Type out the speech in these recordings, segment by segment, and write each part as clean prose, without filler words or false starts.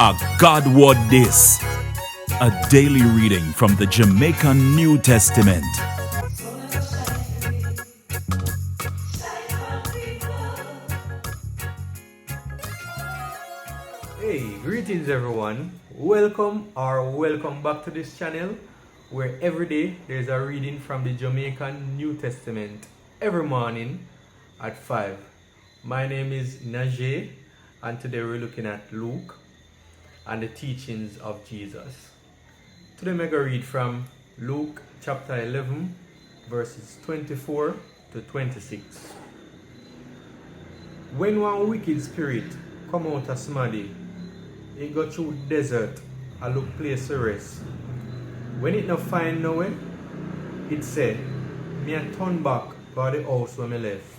A God Word This, a daily reading from the Jamaican New Testament. Hey, greetings everyone. Welcome back to this channel where every day there's a reading from the Jamaican New Testament every morning at 5. My name is NAJEE and today we're looking at Luke and the teachings of Jesus. Today I'm going to read from Luke chapter 11 verses 24 to 26. When one wicked spirit come out of somebody, it go through desert and look place to rest. When it no find nowhere, it say, me a turn back go the house where me left.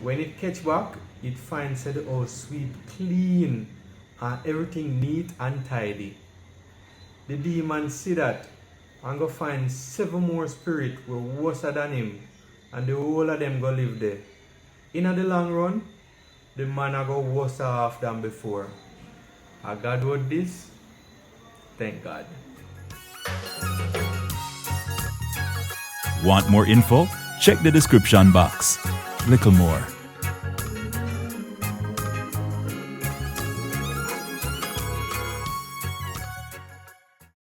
When it catch back, it finds the house sweep clean and everything neat and tidy. The demon see that and go find 7 more spirits were worse than him, and the whole of them go live there. In the long run, the man a go worse off than before. A God word this? Thank God. Want more info? Check the description box. Little more.